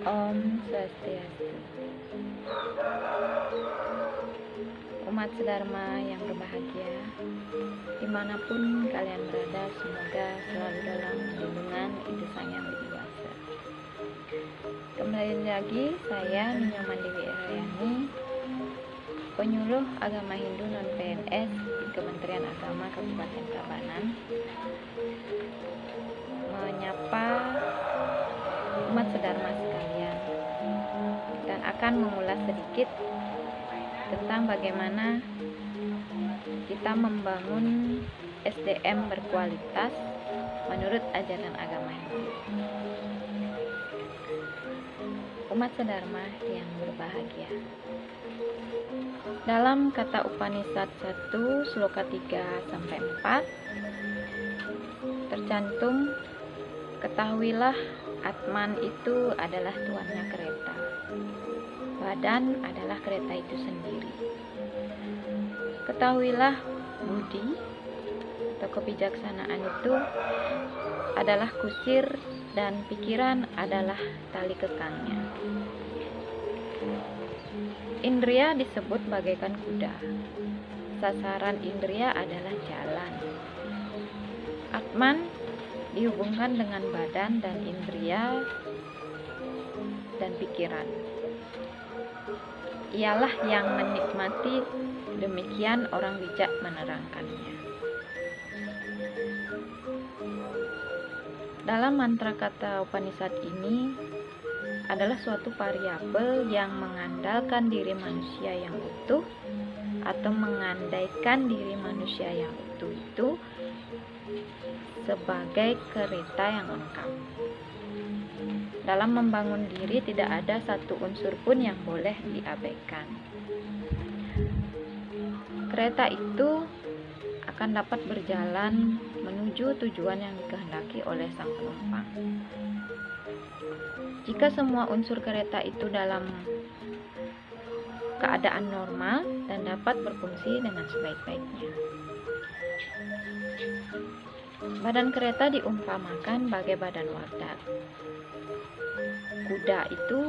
Om Swastiastu. Umat sedharma yang berbahagia, dimanapun kalian berada, semoga selalu dalam lindungan Itu Sang Yang Widi Wasa. Kembali lagi saya Nyonya Mandewi Erayani, penyuluh agama Hindu non PNS di Kementerian Agama Kabupaten Tabanan, menyapa umat sedharma sekalian dan akan mengulas sedikit tentang bagaimana kita membangun SDM berkualitas menurut ajaran agama Hindu. Umat sedharma yang berbahagia, dalam kata Upanishad 1 sloka 3-4 tercantum, ketahuilah Atman itu adalah tuannya kereta, badan adalah kereta itu sendiri. Ketahuilah budi atau kebijaksanaan itu adalah kusir dan pikiran adalah tali kekangnya. Indria disebut bagaikan kuda. Sasaran indria adalah jalan. Atman dihubungkan dengan badan dan indria dan pikiran. Ialah yang menikmati, demikian orang bijak menerangkannya. Dalam mantra kata Upanishad ini adalah suatu variabel yang mengandalkan diri manusia yang utuh atau mengandaikan diri manusia yang utuh itu sebagai kereta yang lengkap. Dalam membangun diri tidak ada satu unsur pun yang boleh diabaikan. Kereta itu akan dapat berjalan menuju tujuan yang dikehendaki oleh sang penumpang. Jika semua unsur kereta itu dalam keadaan normal dan dapat berfungsi dengan sebaik-baiknya. Badan kereta diumpamakan bagai badan wadah. Kuda itu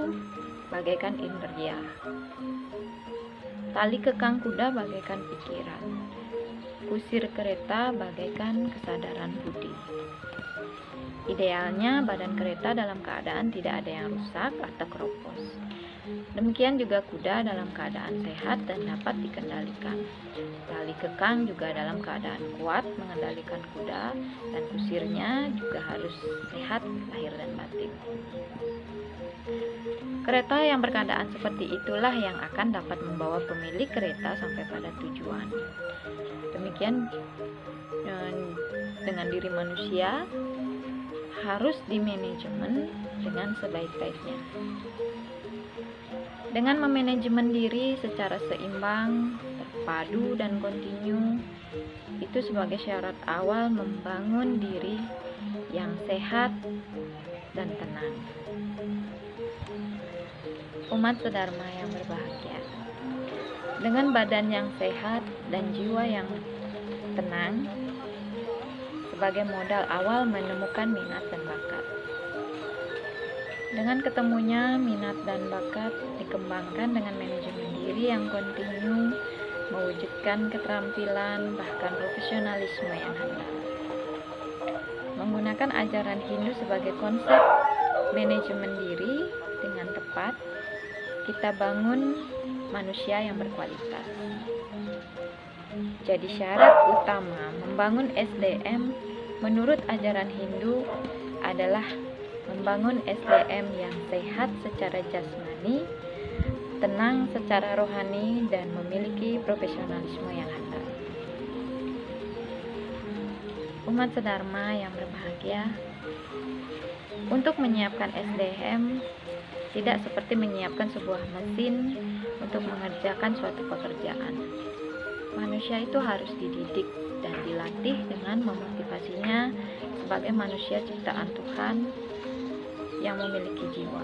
bagaikan indria. Tali kekang kuda bagaikan pikiran. Kusir kereta bagaikan kesadaran budi. Idealnya badan kereta dalam keadaan tidak ada yang rusak atau keropos. Demikian juga kuda dalam keadaan sehat dan dapat dikendalikan. Tali kekang juga dalam keadaan kuat mengendalikan kuda, dan kusirnya juga harus sehat lahir dan batin. Kereta yang berkeadaan seperti itulah yang akan dapat membawa pemilik kereta sampai pada tujuan. Demikian dengan diri manusia harus dimanajemen dengan sebaik-baiknya. Dengan memanajemen diri secara seimbang, terpadu, dan kontinu, itu sebagai syarat awal membangun diri yang sehat dan tenang. Umat sedharma yang berbahagia, dengan badan yang sehat dan jiwa yang tenang sebagai modal awal menemukan minat dan bakat. Dengan ketemunya minat dan bakat dikembangkan dengan manajemen diri yang kontinu, mewujudkan keterampilan bahkan profesionalisme yang handal. Menggunakan ajaran Hindu sebagai konsep manajemen diri dengan tepat, kita bangun manusia yang berkualitas. Jadi syarat utama membangun SDM menurut ajaran Hindu adalah membangun SDM yang sehat secara jasmani, tenang secara rohani, dan memiliki profesionalisme yang handal. Umat sedharma yang berbahagia, untuk menyiapkan SDM tidak seperti menyiapkan sebuah mesin untuk mengerjakan suatu pekerjaan. Manusia itu harus dididik dan dilatih dengan memotivasinya sebagai manusia ciptaan Tuhan yang memiliki jiwa.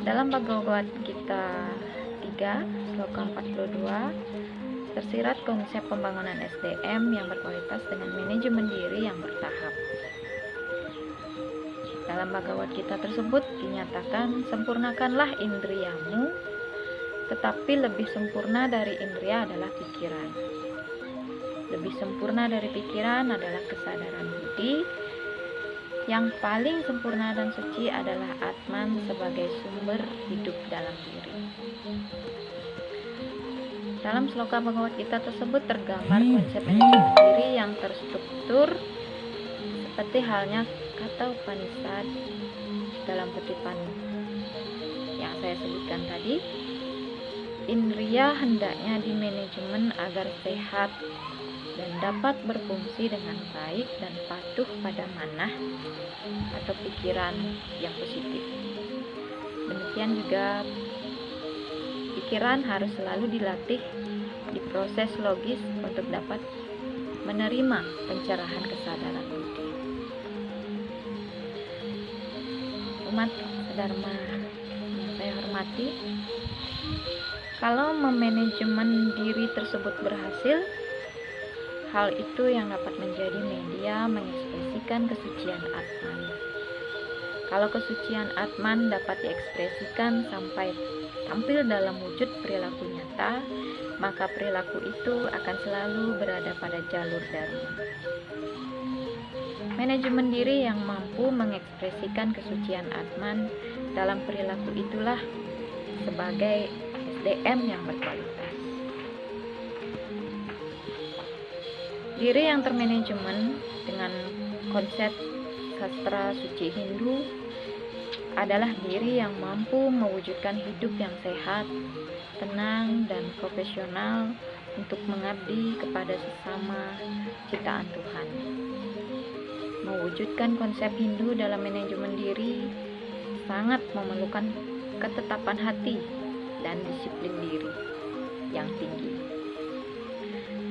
Dalam Bhagavad Gita 3 sloka 42 tersirat konsep pembangunan SDM yang berkualitas dengan manajemen diri yang bertahap. Dalam Bhagavad Gita tersebut dinyatakan, sempurnakanlah indriamu, tetapi lebih sempurna dari indria adalah pikiran. Lebih sempurna dari pikiran adalah kesadaran budi. Yang paling sempurna dan suci adalah Atman sebagai sumber hidup dalam diri. Dalam sloka Bhagavad Gita tersebut tergambar konsep manajemen diri yang terstruktur seperti halnya kata Upanishad dalam kutipan yang saya sebutkan tadi. Indria hendaknya dimanajemen agar sehat dan dapat berfungsi dengan baik dan patuh pada manah atau pikiran yang positif. Demikian juga pikiran harus selalu dilatih di proses logis untuk dapat menerima pencerahan kesadaran budi. Umat Dharma yang saya hormati, kalau memanajemen diri tersebut berhasil, hal itu yang dapat menjadi media mengekspresikan kesucian Atman. Kalau kesucian Atman dapat diekspresikan sampai tampil dalam wujud perilaku nyata, maka perilaku itu akan selalu berada pada jalur Dharma. Manajemen diri yang mampu mengekspresikan kesucian Atman dalam perilaku itulah sebagai SDM yang berkualitas. Diri yang termanajemen dengan konsep sastra suci Hindu adalah diri yang mampu mewujudkan hidup yang sehat, tenang, dan profesional untuk mengabdi kepada sesama ciptaan Tuhan. Mewujudkan konsep Hindu dalam manajemen diri sangat memerlukan ketetapan hati dan disiplin diri yang tinggi.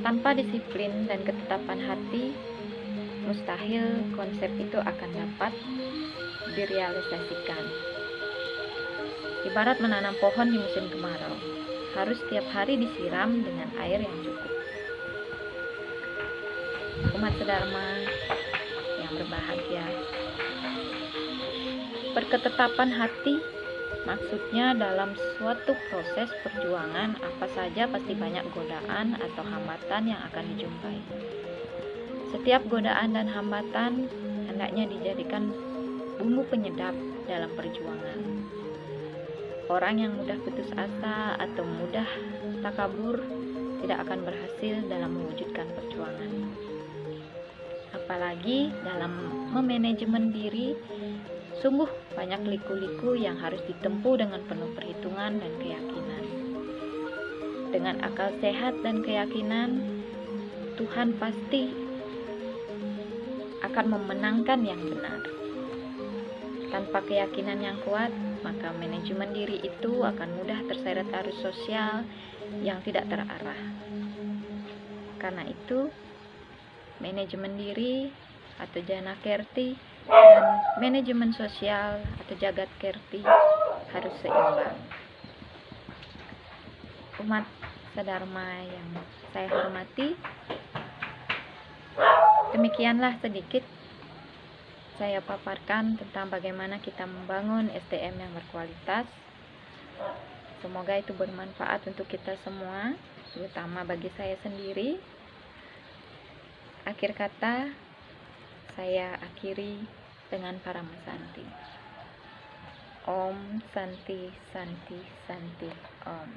Tanpa disiplin dan ketetapan hati, mustahil konsep itu akan dapat direalisasikan. Ibarat menanam pohon di musim kemarau, harus setiap hari disiram dengan air yang cukup. Umat sedharma yang berbahagia, berketetapan hati maksudnya dalam suatu proses perjuangan apa saja pasti banyak godaan atau hambatan yang akan dijumpai. Setiap godaan dan hambatan hendaknya dijadikan bumbu penyedap dalam perjuangan. Orang yang mudah putus asa atau mudah takabur tidak akan berhasil dalam mewujudkan perjuangan. Apalagi dalam memanajemen diri, sungguh banyak liku-liku yang harus ditempuh dengan penuh perhitungan dan keyakinan. Dengan akal sehat dan keyakinan, Tuhan pasti akan memenangkan yang benar. Tanpa keyakinan yang kuat, maka manajemen diri itu akan mudah terseret arus sosial yang tidak terarah. Karena itu, manajemen diri atau jana kerti dan manajemen sosial atau jagat kerti harus seimbang. Umat sedharma yang saya hormati, demikianlah sedikit saya paparkan tentang bagaimana kita membangun SDM yang berkualitas. Semoga itu bermanfaat untuk kita semua, terutama bagi saya sendiri. Akhir kata, saya akhiri dengan Paramasanti. Om Santi Santi Santi Om.